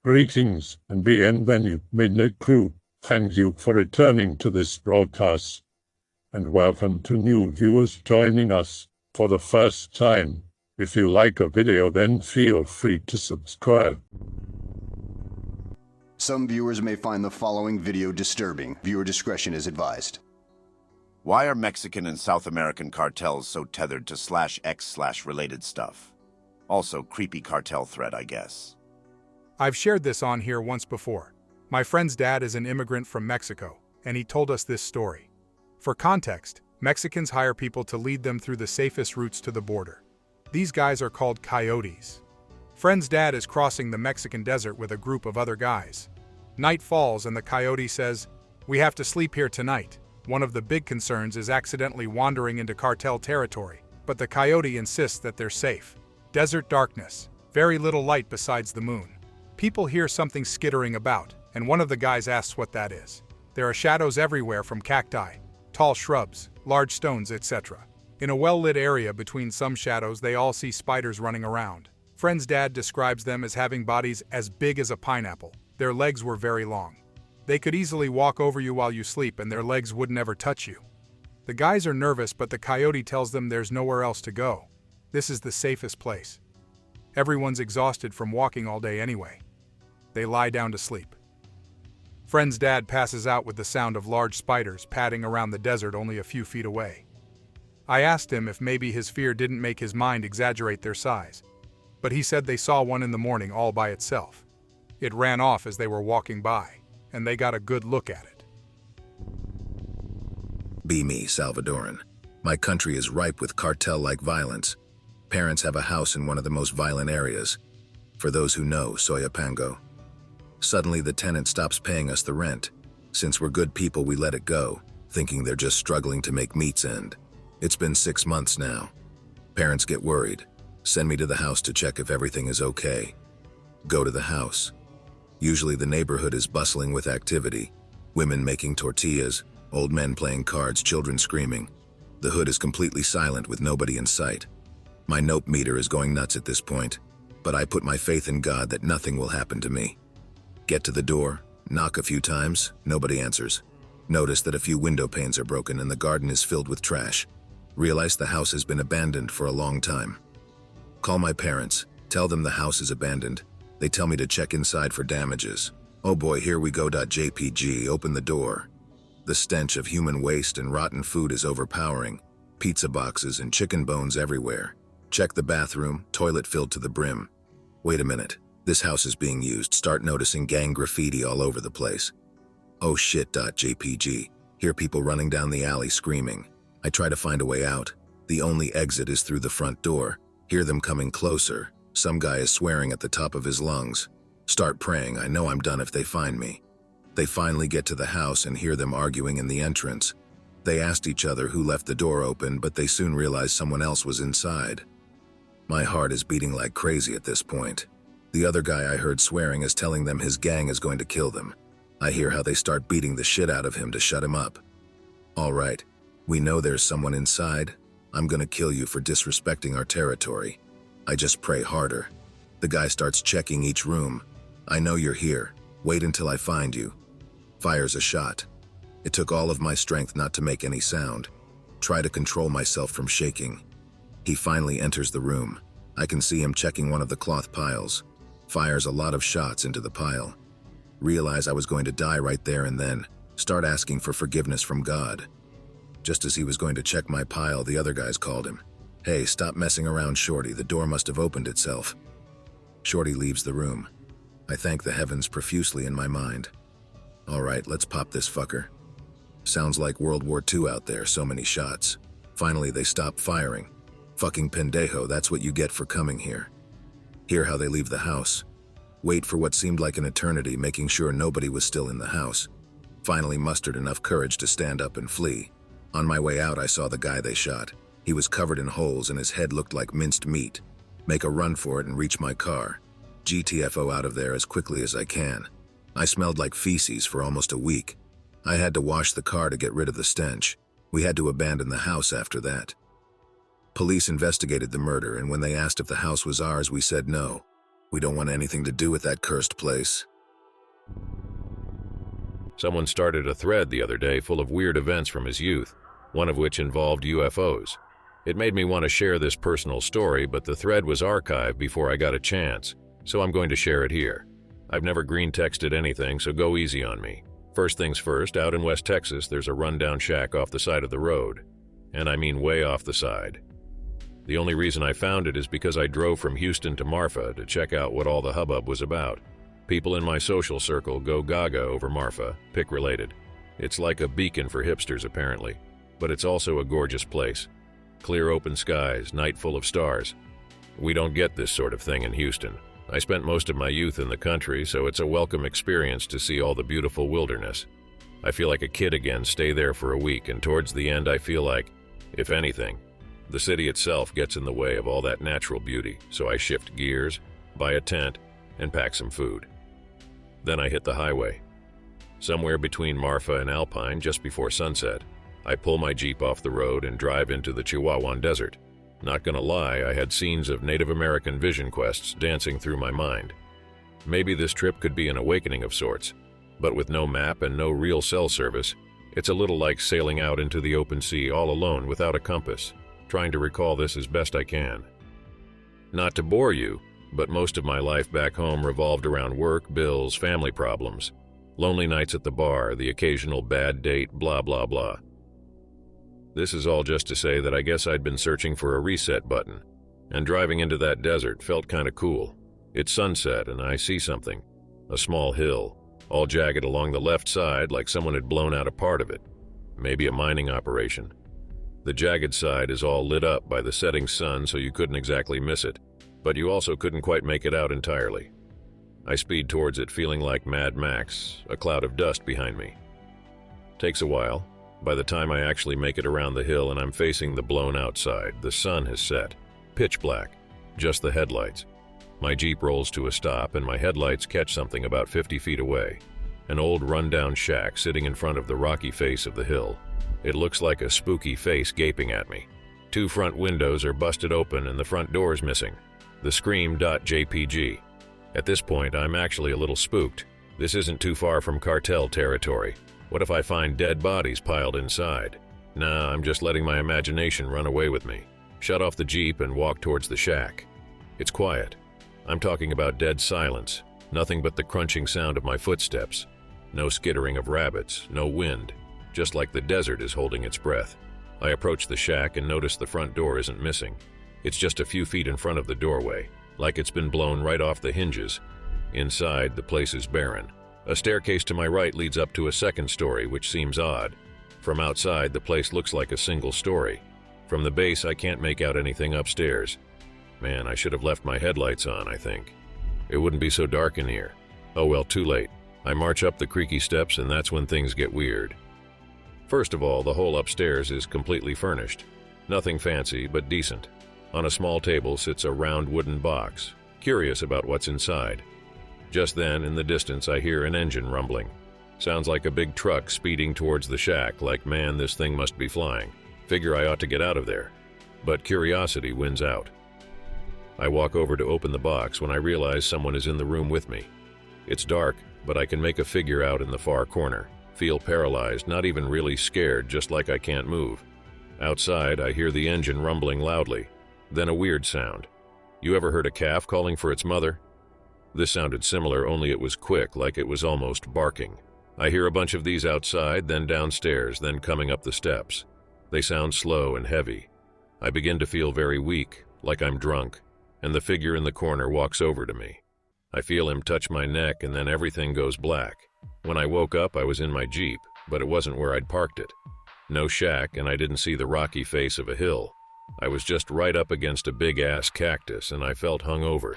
Greetings and bienvenue, Midnight Crew. Thank you for returning to this broadcast. And welcome to new viewers joining us for the first time. If you like a video, then feel free to subscribe. Some viewers may find the following video disturbing. Viewer discretion is advised. Why are Mexican and South American cartels so tethered to /X/related stuff? Also, creepy cartel thread, I guess. I've shared this on here once before. My friend's dad is an immigrant from Mexico, and he told us this story. For context, Mexicans hire people to lead them through the safest routes to the border. These guys are called coyotes. Friend's dad is crossing the Mexican desert with a group of other guys. Night falls and the coyote says, "We have to sleep here tonight." One of the big concerns is accidentally wandering into cartel territory, but the coyote insists that they're safe. Desert darkness, very little light besides the moon. People hear something skittering about, and one of the guys asks what that is. There are shadows everywhere from cacti, tall shrubs, large stones, etc. In a well-lit area between some shadows, they all see spiders running around. Friend's dad describes them as having bodies as big as a pineapple. Their legs were very long. They could easily walk over you while you sleep and their legs wouldn't ever touch you. The guys are nervous, but the coyote tells them there's nowhere else to go. This is the safest place. Everyone's exhausted from walking all day anyway. They lie down to sleep. Friend's dad passes out with the sound of large spiders padding around the desert only a few feet away. I asked him if maybe his fear didn't make his mind exaggerate their size, but he said they saw one in the morning all by itself. It ran off as they were walking by, and they got a good look at it. Be me, Salvadoran. My country is ripe with cartel-like violence. Parents have a house in one of the most violent areas. For those who know, Soyapango. Suddenly the tenant stops paying us the rent. Since we're good people, we let it go, thinking they're just struggling to make meets end. It's been 6 months now. Parents get worried. Send me to the house to check if everything is okay. Go to the house. Usually the neighborhood is bustling with activity. Women making tortillas, old men playing cards, children screaming. The hood is completely silent with nobody in sight. My nope meter is going nuts at this point, but I put my faith in God that nothing will happen to me. Get to the door, knock a few times, nobody answers. Notice that a few window panes are broken and the garden is filled with trash. Realize the house has been abandoned for a long time. Call my parents, tell them the house is abandoned. They tell me to check inside for damages. Oh boy, here we go. JPG, open the door. The stench of human waste and rotten food is overpowering. Pizza boxes and chicken bones everywhere. Check the bathroom, toilet filled to the brim. Wait a minute, this house is being used. Start noticing gang graffiti all over the place. Oh shit. JPG, hear people running down the alley screaming. I try to find a way out. The only exit is through the front door. Hear them coming closer. Some guy is swearing at the top of his lungs. Start praying. I know I'm done if they find me. They finally get to the house and hear them arguing in the entrance. They asked each other who left the door open, but they soon realized someone else was inside. My heart is beating like crazy at this point. The other guy I heard swearing is telling them his gang is going to kill them. I hear how they start beating the shit out of him to shut him up. All right, we know there's someone inside. I'm gonna kill you for disrespecting our territory. I just pray harder. The guy starts checking each room. I know you're here. Wait until I find you. Fires a shot. It took all of my strength not to make any sound. Try to control myself from shaking. He finally enters the room. I can see him checking one of the cloth piles. Fires a lot of shots into the pile. Realize I was going to die right there and then. Start asking for forgiveness from God. Just as he was going to check my pile, the other guys called him. Hey, stop messing around, Shorty. The door must have opened itself. Shorty leaves the room. I thank the heavens profusely in my mind. All right, let's pop this fucker. Sounds like World War II out there, so many shots. Finally, they stop firing. Fucking pendejo, that's what you get for coming here. Hear how they leave the house. Wait for what seemed like an eternity, making sure nobody was still in the house. Finally mustered enough courage to stand up and flee. On my way out, I saw the guy they shot. He was covered in holes and his head looked like minced meat. Make a run for it and reach my car. GTFO out of there as quickly as I can. I smelled like feces for almost a week. I had to wash the car to get rid of the stench. We had to abandon the house after that. Police investigated the murder, and when they asked if the house was ours, we said no. We don't want anything to do with that cursed place. Someone started a thread the other day full of weird events from his youth, one of which involved UFOs. It made me want to share this personal story, but the thread was archived before I got a chance, so I'm going to share it here. I've never green texted anything, so go easy on me. First things first, out in West Texas, there's a rundown shack off the side of the road. And I mean way off the side. The only reason I found it is because I drove from Houston to Marfa to check out what all the hubbub was about. People in my social circle go gaga over Marfa, pick related. It's like a beacon for hipsters apparently, but it's also a gorgeous place. Clear open skies, night full of stars. We don't get this sort of thing in Houston. I spent most of my youth in the country, so it's a welcome experience to see all the beautiful wilderness. I feel like a kid again, stay there for a week, and towards the end I feel like, if anything, the city itself gets in the way of all that natural beauty, so I shift gears, buy a tent, and pack some food. Then I hit the highway. Somewhere between Marfa and Alpine, just before sunset, I pull my Jeep off the road and drive into the Chihuahuan Desert. Not gonna lie, I had scenes of Native American vision quests dancing through my mind. Maybe this trip could be an awakening of sorts, but with no map and no real cell service, it's a little like sailing out into the open sea all alone without a compass, trying to recall this as best I can. Not to bore you, but most of my life back home revolved around work, bills, family problems, lonely nights at the bar, the occasional bad date, blah blah blah. This is all just to say that I guess I'd been searching for a reset button, and driving into that desert felt kinda cool. It's sunset and I see something, a small hill, all jagged along the left side like someone had blown out a part of it. Maybe a mining operation. The jagged side is all lit up by the setting sun, so you couldn't exactly miss it, but you also couldn't quite make it out entirely. I speed towards it feeling like Mad Max, a cloud of dust behind me. Takes a while. By the time I actually make it around the hill and I'm facing the blown out side, the sun has set. Pitch black. Just the headlights. My Jeep rolls to a stop and my headlights catch something about 50 feet away. An old rundown shack sitting in front of the rocky face of the hill. It looks like a spooky face gaping at me. 2 front windows are busted open and the front door is missing. The Scream.jpg. At this point, I'm actually a little spooked. This isn't too far from cartel territory. What if I find dead bodies piled inside? Nah, I'm just letting my imagination run away with me. Shut off the Jeep and walk towards the shack. It's quiet. I'm talking about dead silence. Nothing but the crunching sound of my footsteps. No skittering of rabbits, no wind. Just like the desert is holding its breath. I approach the shack and notice the front door isn't missing. It's just a few feet in front of the doorway, like it's been blown right off the hinges. Inside, the place is barren. A staircase to my right leads up to a second story, which seems odd. From outside, the place looks like a single story. From the base, I can't make out anything upstairs. Man, I should have left my headlights on, I think. It wouldn't be so dark in here. Oh well, too late. I march up the creaky steps and that's when things get weird. First of all, the whole upstairs is completely furnished. Nothing fancy, but decent. On a small table sits a round wooden box. Curious about what's inside. Just then, in the distance, I hear an engine rumbling. Sounds like a big truck speeding towards the shack, like, man, this thing must be flying. Figure I ought to get out of there. But curiosity wins out. I walk over to open the box when I realize someone is in the room with me. It's dark, but I can make a figure out in the far corner. Feel paralyzed, not even really scared, just like I can't move. Outside, I hear the engine rumbling loudly. Then a weird sound. You ever heard a calf calling for its mother? This sounded similar, only it was quick, like it was almost barking. I hear a bunch of these outside, then downstairs, then coming up the steps. They sound slow and heavy. I begin to feel very weak, like I'm drunk, and the figure in the corner walks over to me. I feel him touch my neck and then everything goes black. When I woke up, I was in my Jeep, but it wasn't where I'd parked it. No shack, and I didn't see the rocky face of a hill. I was just right up against a big-ass cactus, and I felt hungover.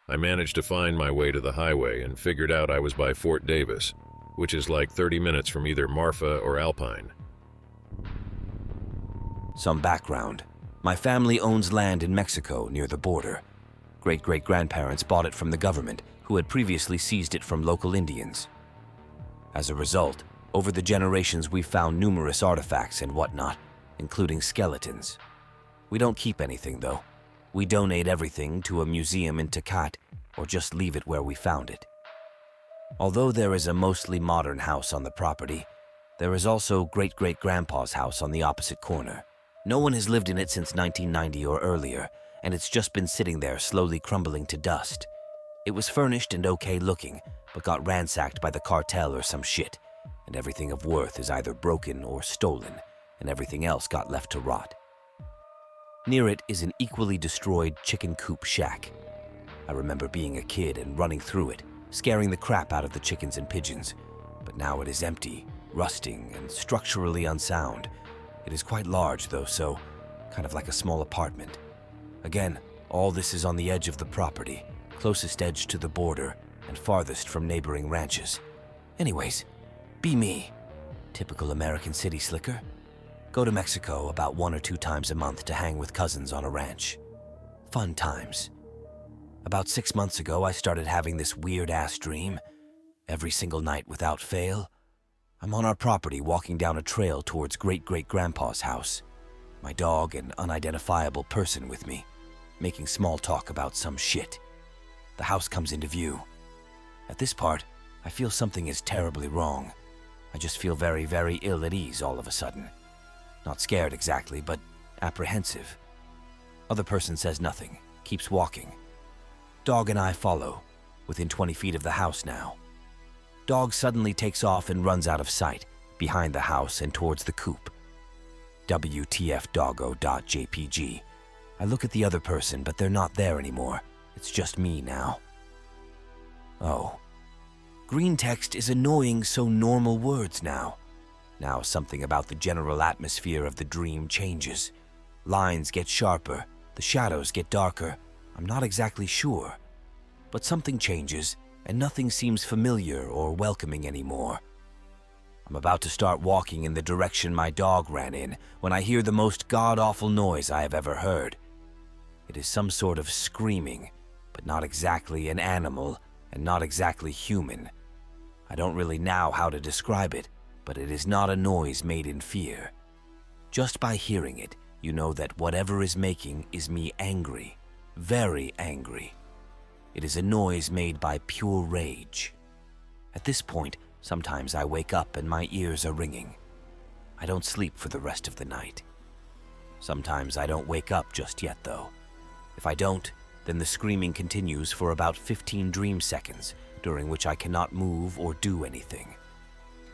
I managed to find my way to the highway and figured out I was by Fort Davis, which is like 30 minutes from either Marfa or Alpine. Some background. My family owns land in Mexico near the border. Great-great-grandparents bought it from the government, who had previously seized it from local Indians. As a result, over the generations we've found numerous artifacts and whatnot, including skeletons. We don't keep anything though. We donate everything to a museum in Tecate, or just leave it where we found it. Although there is a mostly modern house on the property, there is also great-great-grandpa's house on the opposite corner. No one has lived in it since 1990 or earlier, and it's just been sitting there slowly crumbling to dust. It was furnished and okay looking, but got ransacked by the cartel or some shit, and everything of worth is either broken or stolen, and everything else got left to rot. Near it is an equally destroyed chicken coop shack. I remember being a kid and running through it, scaring the crap out of the chickens and pigeons, but now it is empty, rusting, and structurally unsound. It is quite large though, so kind of like a small apartment. Again, all this is on the edge of the property, closest edge to the border, and farthest from neighboring ranches. Anyways, be me. Typical American city slicker. Go to Mexico about 1 or 2 times a month to hang with cousins on a ranch. Fun times. About 6 months ago, I started having this weird-ass dream. Every single night without fail, I'm on our property walking down a trail towards great-great-grandpa's house. My dog, an unidentifiable person with me, making small talk about some shit. The house comes into view. At this part, I feel something is terribly wrong. I just feel very, very ill at ease all of a sudden. Not scared exactly, but apprehensive. Other person says nothing, keeps walking. Dog and I follow, within 20 feet of the house now. Dog suddenly takes off and runs out of sight, behind the house and towards the coop. WTF-doggo.jpg. I look at the other person, but they're not there anymore. It's just me now. Oh. Greentext is annoying so normal words now. Now something about the general atmosphere of the dream changes. Lines get sharper, the shadows get darker. I'm not exactly sure. But something changes, and nothing seems familiar or welcoming anymore. I'm about to start walking in the direction my dog ran in when I hear the most god-awful noise I have ever heard. It is some sort of screaming, but not exactly an animal and not exactly human. I don't really know how to describe it, but it is not a noise made in fear. Just by hearing it, you know that whatever is making is me angry, very angry. It is a noise made by pure rage. At this point, sometimes I wake up and my ears are ringing. I don't sleep for the rest of the night. Sometimes I don't wake up just yet though. If I don't, then the screaming continues for about 15 dream seconds, during which I cannot move or do anything.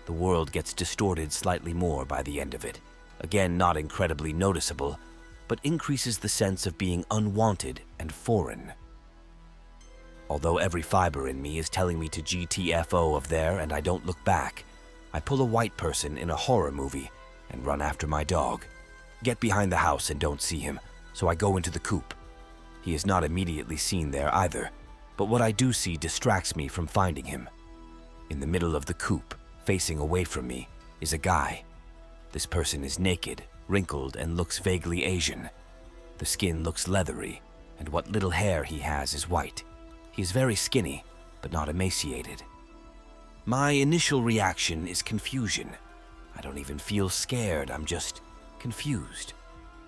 The world gets distorted slightly more by the end of it, again not incredibly noticeable, but increases the sense of being unwanted and foreign. Although every fiber in me is telling me to GTFO of there and I don't look back, I pull a white person in a horror movie and run after my dog. Get behind the house and don't see him, so I go into the coop. He is not immediately seen there either, but what I do see distracts me from finding him. In the middle of the coop, facing away from me, is a guy. This person is naked, wrinkled, and looks vaguely Asian. The skin looks leathery, and what little hair he has is white. He is very skinny, but not emaciated. My initial reaction is confusion. I don't even feel scared, I'm just confused.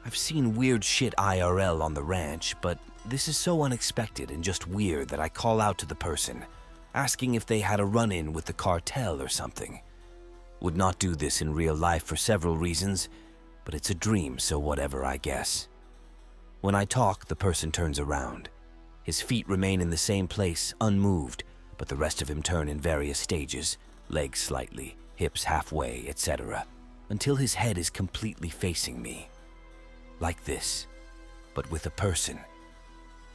I've seen weird shit IRL on the ranch, but this is so unexpected and just weird that I call out to the person, asking if they had a run-in with the cartel or something. Would not do this in real life for several reasons, but it's a dream, so whatever, I guess. When I talk, the person turns around. His feet remain in the same place, unmoved, but the rest of him turn in various stages, legs slightly, hips halfway, etc., until his head is completely facing me. Like this, but with a person.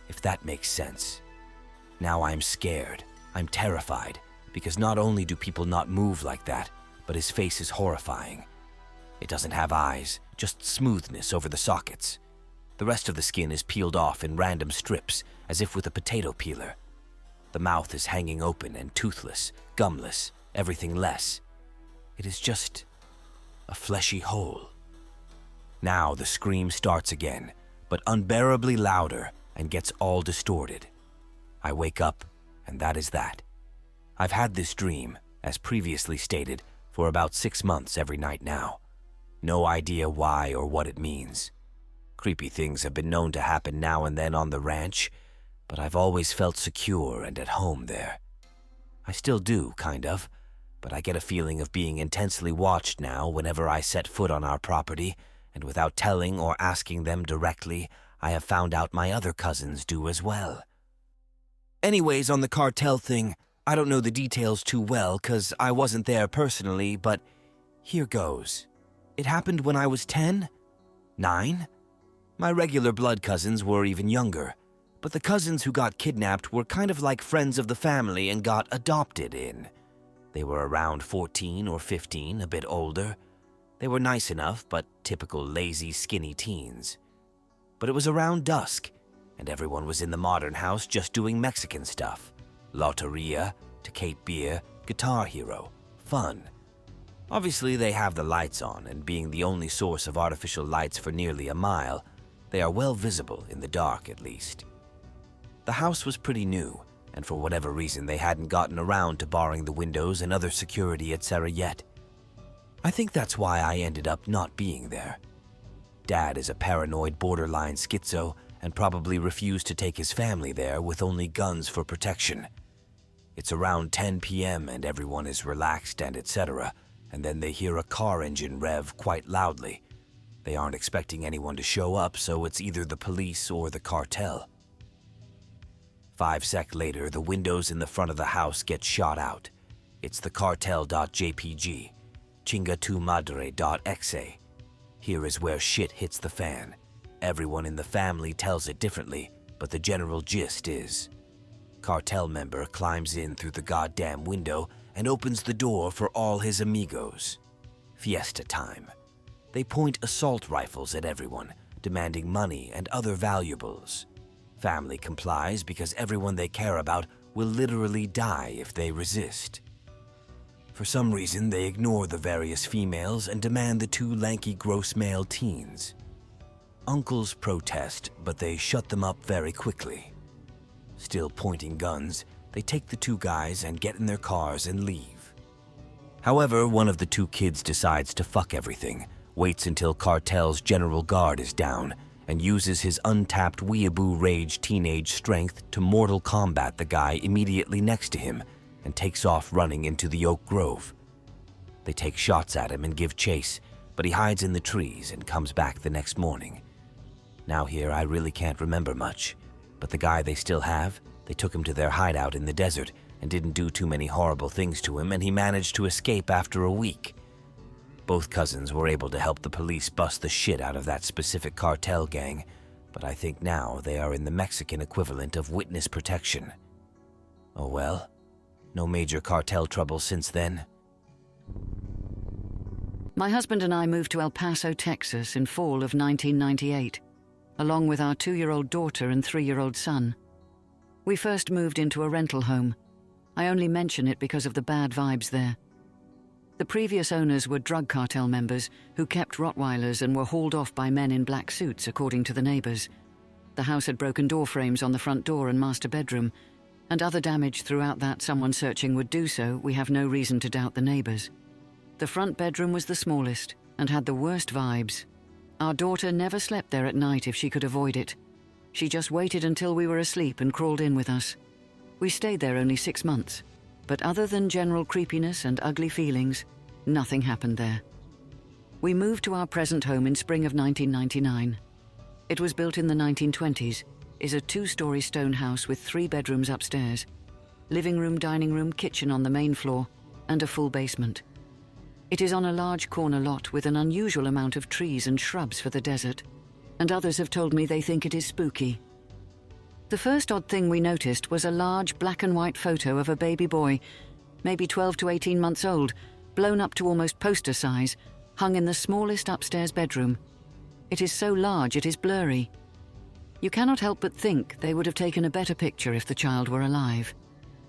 If that makes sense. Now I'm scared. I'm terrified, because not only do people not move like that, but his face is horrifying. It doesn't have eyes, just smoothness over the sockets. The rest of the skin is peeled off in random strips, as if with a potato peeler. The mouth is hanging open and toothless, gumless, everything less. It is just a fleshy hole. Now the scream starts again, but unbearably louder and gets all distorted. I wake up, and that is that. I've had this dream, as previously stated, for about 6 months every night now. No idea why or what it means. Creepy things have been known to happen now and then on the ranch, but I've always felt secure and at home there. I still do, kind of, but I get a feeling of being intensely watched now whenever I set foot on our property, and without telling or asking them directly, I have found out my other cousins do as well. Anyways, on the cartel thing, I don't know the details too well 'cause I wasn't there personally, but here goes. It happened when I was 10? 9? My regular blood cousins were even younger, but the cousins who got kidnapped were kind of like friends of the family and got adopted in. They were around 14 or 15, a bit older. They were nice enough, but typical lazy, skinny teens. But it was around dusk, and everyone was in the modern house just doing Mexican stuff. Loteria, Tecate beer, Guitar Hero. Fun. Obviously, they have the lights on, and being the only source of artificial lights for nearly a mile, they are well visible in the dark at least. The house was pretty new, and for whatever reason they hadn't gotten around to barring the windows and other security etc. yet. I think that's why I ended up not being there. Dad is a paranoid borderline schizo and probably refused to take his family there with only guns for protection. It's around 10 p.m. and everyone is relaxed and etc., and then they hear a car engine rev quite loudly. They aren't expecting anyone to show up, so it's either the police or the cartel. 5 seconds later, the windows in the front of the house get shot out. It's the cartel.jpg, chingatumadre.exe. Here is where shit hits the fan. Everyone in the family tells it differently, but the general gist is: cartel member climbs in through the goddamn window and opens the door for all his amigos. Fiesta time. They point assault rifles at everyone, demanding money and other valuables. Family complies because everyone they care about will literally die if they resist. For some reason, they ignore the various females and demand the 2 lanky gross male teens. Uncles protest, but they shut them up very quickly. Still pointing guns, they take the 2 guys and get in their cars and leave. However, one of the 2 kids decides to fuck everything, waits until Cartel's general guard is down, and uses his untapped weeaboo rage teenage strength to mortal combat the guy immediately next to him and takes off running into the Oak Grove. They take shots at him and give chase, but he hides in the trees and comes back the next morning. Now here I really can't remember much, but the guy they still have, they took him to their hideout in the desert and didn't do too many horrible things to him, and he managed to escape after a week. Both cousins were able to help the police bust the shit out of that specific cartel gang, but I think now they are in the Mexican equivalent of witness protection. Oh well, no major cartel trouble since then. My husband and I moved to El Paso, Texas in fall of 1998, along with our 2-year-old daughter and 3-year-old son. We first moved into a rental home. I only mention it because of the bad vibes there. The previous owners were drug cartel members who kept Rottweilers and were hauled off by men in black suits, according to the neighbors. The house had broken door frames on the front door and master bedroom, and other damage throughout that someone searching would do so. We have no reason to doubt the neighbors. The front bedroom was the smallest and had the worst vibes. Our daughter never slept there at night if she could avoid it. She just waited until we were asleep and crawled in with us. We stayed there only 6 months. But other than general creepiness and ugly feelings, nothing happened there. We moved to our present home in spring of 1999. It was built in the 1920s, is a 2-story stone house with 3 bedrooms upstairs, living room, dining room, kitchen on the main floor, and a full basement. It is on a large corner lot with an unusual amount of trees and shrubs for the desert, and others have told me they think it is spooky. The first odd thing we noticed was a large black and white photo of a baby boy, maybe 12 to 18 months old, blown up to almost poster size, hung in the smallest upstairs bedroom. It is so large it is blurry. You cannot help but think they would have taken a better picture if the child were alive.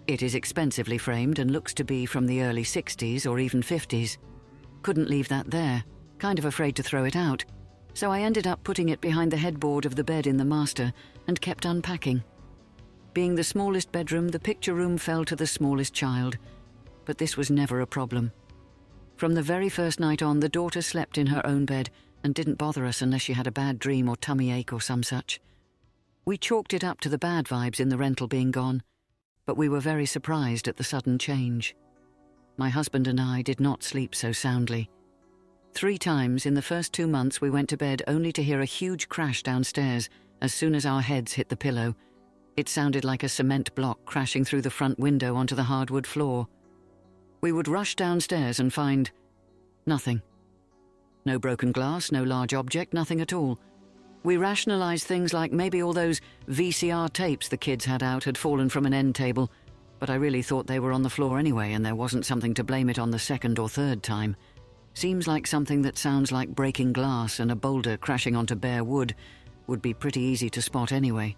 It is expensively framed and looks to be from the early 60s or even 50s. Couldn't leave that there, kind of afraid to throw it out, so I ended up putting it behind the headboard of the bed in the master and kept unpacking. Being the smallest bedroom, the picture room fell to the smallest child, but this was never a problem. From the very first night on, the daughter slept in her own bed and didn't bother us unless she had a bad dream or tummy ache or some such. We chalked it up to the bad vibes in the rental being gone, but we were very surprised at the sudden change. My husband and I did not sleep so soundly. 3 times in the first 2 months we went to bed only to hear a huge crash downstairs as soon as our heads hit the pillow. It sounded like a cement block crashing through the front window onto the hardwood floor. We would rush downstairs and find nothing. No broken glass, no large object, nothing at all. We rationalized things like maybe all those VCR tapes the kids had out had fallen from an end table, but I really thought they were on the floor anyway and there wasn't something to blame it on the second or third time. Seems like something that sounds like breaking glass and a boulder crashing onto bare wood would be pretty easy to spot anyway.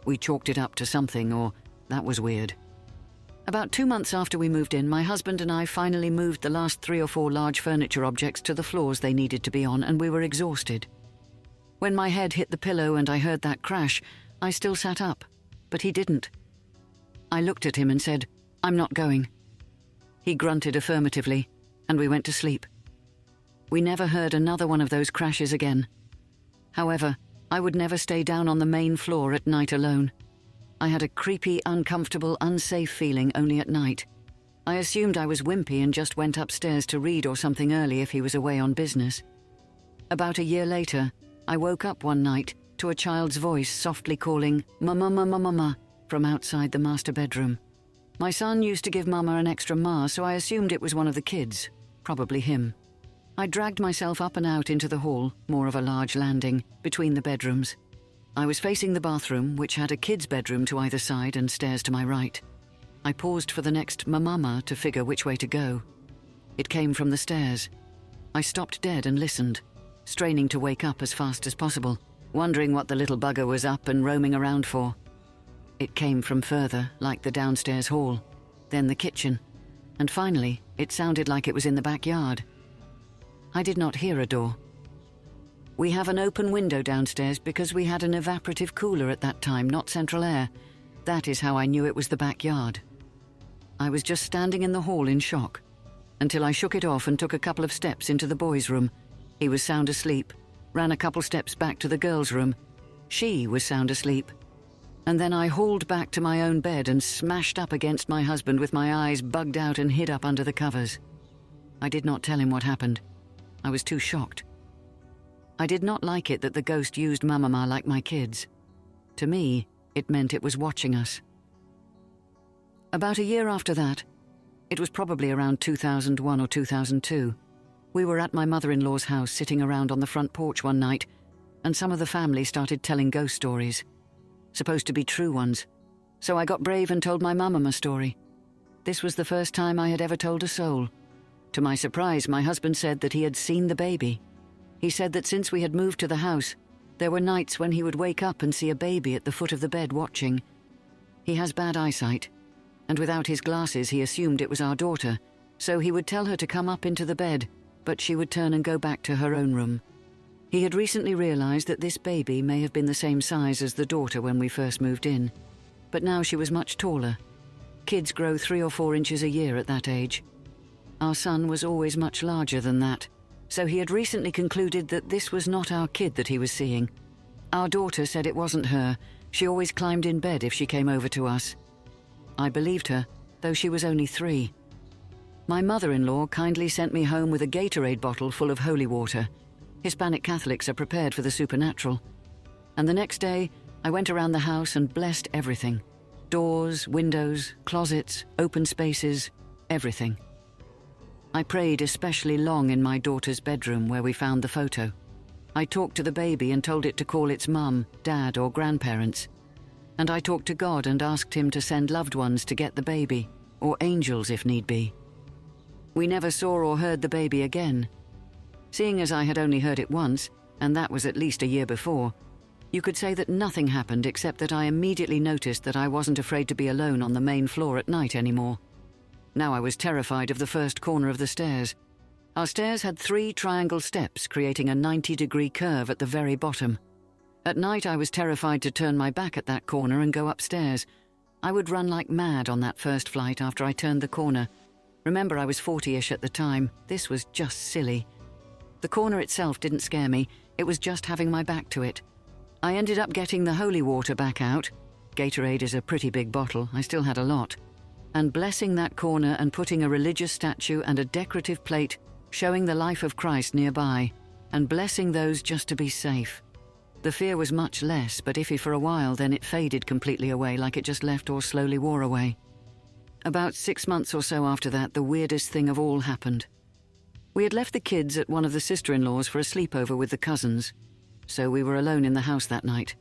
We chalked it up to something, or that was weird. About 2 months after we moved in, my husband and I finally moved the last 3 or 4 large furniture objects to the floors they needed to be on, and we were exhausted. When my head hit the pillow and I heard that crash, I still sat up, but he didn't. I looked at him and said, "I'm not going." He grunted affirmatively, and we went to sleep. We never heard another one of those crashes again. However, I would never stay down on the main floor at night alone. I had a creepy, uncomfortable, unsafe feeling only at night. I assumed I was wimpy and just went upstairs to read or something early if he was away on business. About a year later, I woke up one night to a child's voice softly calling "Mama, Mama, Mama" from outside the master bedroom. My son used to give Mama an extra ma, so I assumed it was one of the kids, probably him. I dragged myself up and out into the hall, more of a large landing, between the bedrooms. I was facing the bathroom, which had a kid's bedroom to either side and stairs to my right. I paused for the next "Mama" to figure which way to go. It came from the stairs. I stopped dead and listened, straining to wake up as fast as possible, wondering what the little bugger was up and roaming around for. It came from further, like the downstairs hall, then the kitchen, and finally, it sounded like it was in the backyard. I did not hear a door. We have an open window downstairs because we had an evaporative cooler at that time, not central air. That is how I knew it was the backyard. I was just standing in the hall in shock, until I shook it off and took a couple of steps into the boys' room. He was sound asleep, ran a couple steps back to the girls' room. She was sound asleep. And then I hauled back to my own bed and smashed up against my husband with my eyes bugged out and hid up under the covers. I did not tell him what happened. I was too shocked. I did not like it that the ghost used Mama like my kids. To me, it meant it was watching us. About a year after that, it was probably around 2001 or 2002, we were at my mother-in-law's house sitting around on the front porch one night, and some of the family started telling ghost stories. Supposed to be true ones. So I got brave and told my Mama story. This was the first time I had ever told a soul. To my surprise, my husband said that he had seen the baby. He said that since we had moved to the house, there were nights when he would wake up and see a baby at the foot of the bed watching. He has bad eyesight, and without his glasses he assumed it was our daughter, so he would tell her to come up into the bed, but she would turn and go back to her own room. He had recently realized that this baby may have been the same size as the daughter when we first moved in, but now she was much taller. Kids grow 3 or 4 inches a year at that age. Our son was always much larger than that, so he had recently concluded that this was not our kid that he was seeing. Our daughter said it wasn't her. She always climbed in bed if she came over to us. I believed her, though she was only 3. My mother-in-law kindly sent me home with a Gatorade bottle full of holy water. Hispanic Catholics are prepared for the supernatural. And the next day, I went around the house and blessed everything. Doors, windows, closets, open spaces, everything. I prayed especially long in my daughter's bedroom where we found the photo. I talked to the baby and told it to call its mum, dad, or grandparents. And I talked to God and asked him to send loved ones to get the baby, or angels if need be. We never saw or heard the baby again. Seeing as I had only heard it once, and that was at least a year before, you could say that nothing happened except that I immediately noticed that I wasn't afraid to be alone on the main floor at night anymore. Now I was terrified of the first corner of the stairs. Our stairs had 3 triangle steps creating a 90-degree curve at the very bottom. At night I was terrified to turn my back at that corner and go upstairs. I would run like mad on that first flight after I turned the corner. Remember, I was 40-ish at the time. This was just silly. The corner itself didn't scare me. It was just having my back to it. I ended up getting the holy water back out. Gatorade is a pretty big bottle, I still had a lot. And blessing that corner and putting a religious statue and a decorative plate showing the life of Christ nearby, and blessing those just to be safe. The fear was much less, but iffy for a while, then it faded completely away like it just left or slowly wore away. About 6 months or so after that, the weirdest thing of all happened. We had left the kids at one of the sister-in-laws for a sleepover with the cousins, so we were alone in the house that night.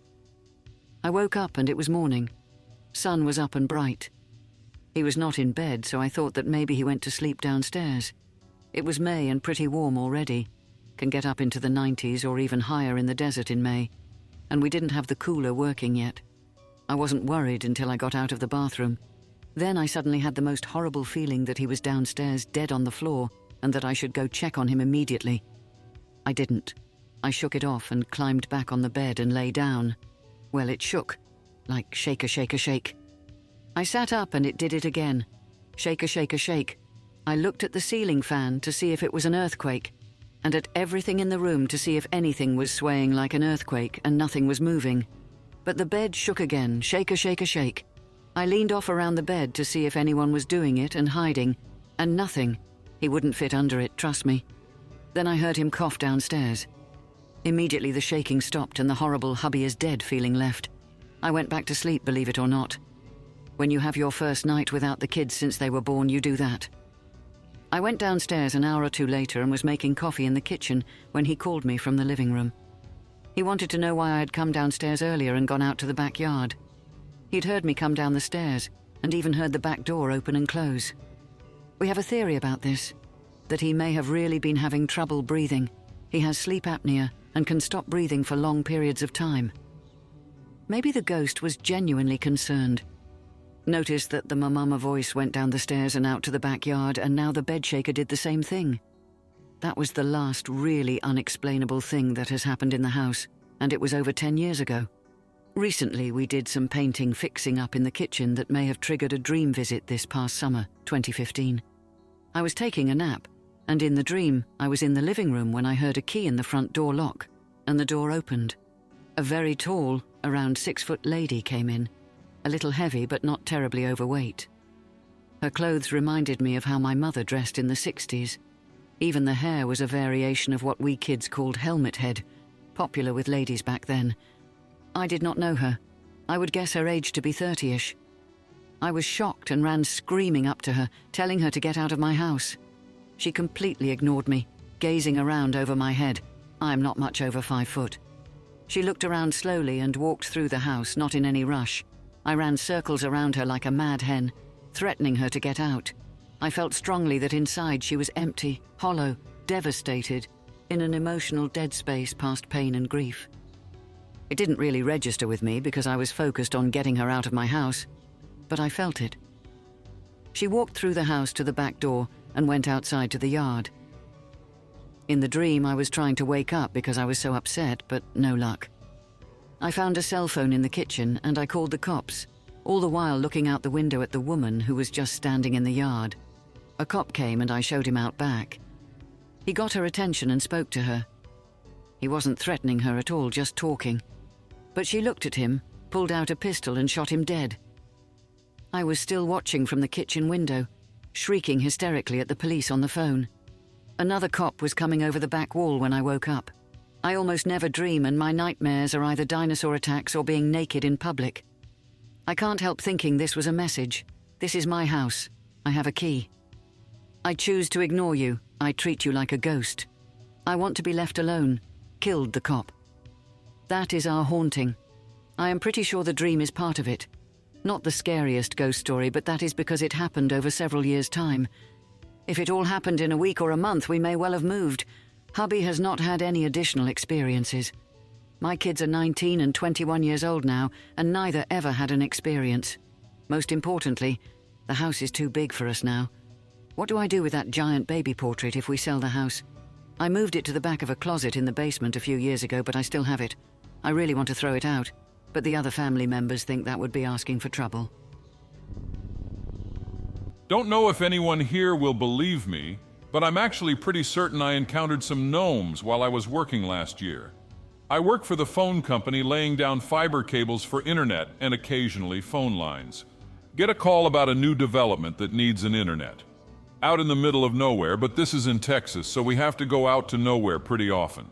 I woke up and it was morning. Sun was up and bright. He was not in bed, so I thought that maybe he went to sleep downstairs. It was May and pretty warm already. Can get up into the 90s or even higher in the desert in May, and we didn't have the cooler working yet. I wasn't worried until I got out of the bathroom. Then I suddenly had the most horrible feeling that he was downstairs dead on the floor and that I should go check on him immediately. I didn't. I shook it off and climbed back on the bed and lay down. Well, it shook, like shake a shake a shake. I sat up and it did it again. Shake a shake a shake. I looked at the ceiling fan to see if it was an earthquake, and at everything in the room to see if anything was swaying like an earthquake, and nothing was moving. But the bed shook again, shake a shake a shake. I leaned off around the bed to see if anyone was doing it and hiding, and nothing. He wouldn't fit under it, trust me. Then I heard him cough downstairs. Immediately the shaking stopped and the horrible hubby is dead feeling left. I went back to sleep, believe it or not. When you have your first night without the kids since they were born, you do that. I went downstairs an hour or two later and was making coffee in the kitchen when he called me from the living room. He wanted to know why I had come downstairs earlier and gone out to the backyard. He'd heard me come down the stairs and even heard the back door open and close. We have a theory about this, that he may have really been having trouble breathing. He has sleep apnea and can stop breathing for long periods of time. Maybe the ghost was genuinely concerned. Noticed that the mama voice went down the stairs and out to the backyard, and now the bed shaker did the same thing. That was the last really unexplainable thing that has happened in the house, and it was over 10 years ago. Recently, we did some painting fixing up in the kitchen that may have triggered a dream visit this past summer, 2015. I was taking a nap, and in the dream, I was in the living room when I heard a key in the front door lock, and the door opened. A very tall, around 6-foot lady came in, a little heavy but not terribly overweight. Her clothes reminded me of how my mother dressed in the 60s. Even the hair was a variation of what we kids called helmet head, popular with ladies back then. I did not know her. I would guess her age to be 30-ish. I was shocked and ran screaming up to her, telling her to get out of my house. She completely ignored me, gazing around over my head. I am not much over 5 foot. She looked around slowly and walked through the house, not in any rush. I ran circles around her like a mad hen, threatening her to get out. I felt strongly that inside she was empty, hollow, devastated, in an emotional dead space past pain and grief. It didn't really register with me because I was focused on getting her out of my house, but I felt it. She walked through the house to the back door and went outside to the yard. In the dream, I was trying to wake up because I was so upset, but no luck. I found a cell phone in the kitchen and I called the cops, all the while looking out the window at the woman who was just standing in the yard. A cop came and I showed him out back. He got her attention and spoke to her. He wasn't threatening her at all, just talking. But she looked at him, pulled out a pistol and shot him dead. I was still watching from the kitchen window, shrieking hysterically at the police on the phone. Another cop was coming over the back wall when I woke up. I almost never dream, and my nightmares are either dinosaur attacks or being naked in public. I can't help thinking this was a message. This is my house. I have a key. I choose to ignore you. I treat you like a ghost. I want to be left alone. Killed the cop. That is our haunting. I am pretty sure the dream is part of it. Not the scariest ghost story, but that is because it happened over several years' time. If it all happened in a week or a month, we may well have moved. Hubby has not had any additional experiences. My kids are 19 and 21 years old now, and neither ever had an experience. Most importantly, the house is too big for us now. What do I do with that giant baby portrait if we sell the house? I moved it to the back of a closet in the basement a few years ago, but I still have it. I really want to throw it out, but the other family members think that would be asking for trouble. Don't know if anyone here will believe me, but I'm actually pretty certain I encountered some gnomes while I was working last year. I work for the phone company laying down fiber cables for internet and occasionally phone lines. Get a call about a new development that needs an internet. Out in the middle of nowhere, but this is in Texas, so we have to go out to nowhere pretty often.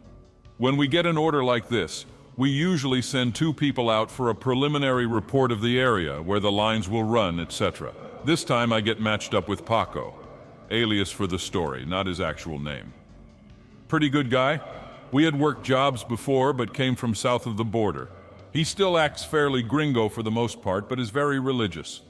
When we get an order like this, we usually send 2 people out for a preliminary report of the area, where the lines will run, etc. This time I get matched up with Paco, alias for the story, not his actual name. Pretty good guy. We had worked jobs before, but came from south of the border. He still acts fairly gringo for the most part, but is very religious.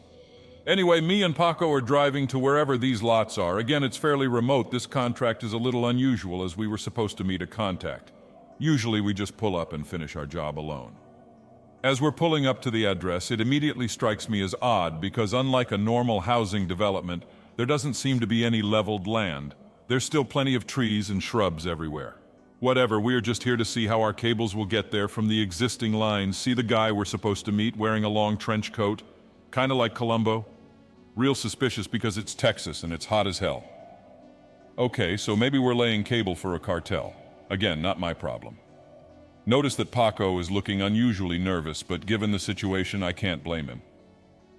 Anyway, me and Paco are driving to wherever these lots are. Again, it's fairly remote. This contract is a little unusual, as we were supposed to meet a contact. Usually we just pull up and finish our job alone. As we're pulling up to the address, it immediately strikes me as odd because unlike a normal housing development, there doesn't seem to be any leveled land. There's still plenty of trees and shrubs everywhere. Whatever, we're just here to see how our cables will get there from the existing lines. See the guy we're supposed to meet wearing a long trench coat? Kinda like Columbo. Real suspicious because it's Texas and it's hot as hell. Okay, so maybe we're laying cable for a cartel. Again, not my problem. Notice that Paco is looking unusually nervous, but given the situation, I can't blame him.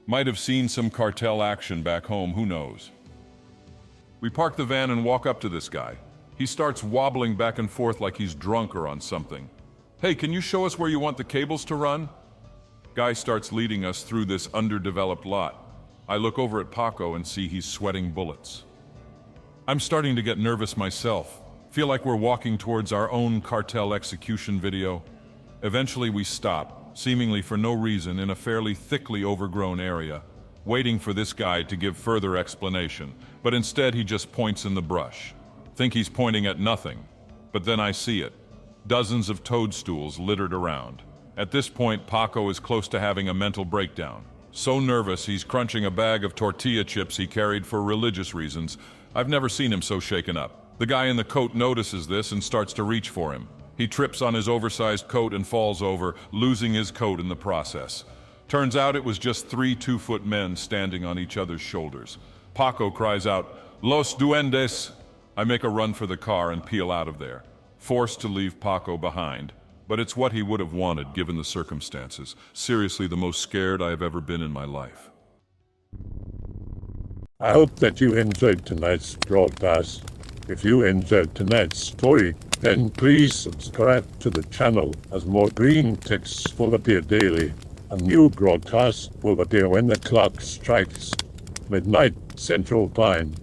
Might have seen some cartel action back home, who knows? We park the van and walk up to this guy. He starts wobbling back and forth like he's drunk or on something. Hey, can you show us where you want the cables to run? Guy starts leading us through this underdeveloped lot. I look over at Paco and see he's sweating bullets. I'm starting to get nervous myself. Feel like we're walking towards our own cartel execution video. Eventually we stop, seemingly for no reason, in a fairly thickly overgrown area, waiting for this guy to give further explanation, but instead he just points in the brush. Think he's pointing at nothing, but then I see it. Dozens of toadstools littered around. At this point, Paco is close to having a mental breakdown. So nervous, he's crunching a bag of tortilla chips he carried for religious reasons. I've never seen him so shaken up. The guy in the coat notices this and starts to reach for him. He trips on his oversized coat and falls over, losing his coat in the process. Turns out it was just 3 2-foot men standing on each other's shoulders. Paco cries out, "Los Duendes!" I make a run for the car and peel out of there, forced to leave Paco behind. But it's what he would have wanted given the circumstances. Seriously, the most scared I have ever been in my life. I hope that you enjoyed tonight's broadcast. If you enjoyed tonight's story, then please subscribe to the channel, as more green texts will appear daily. A new broadcast will appear when the clock strikes midnight Central Time.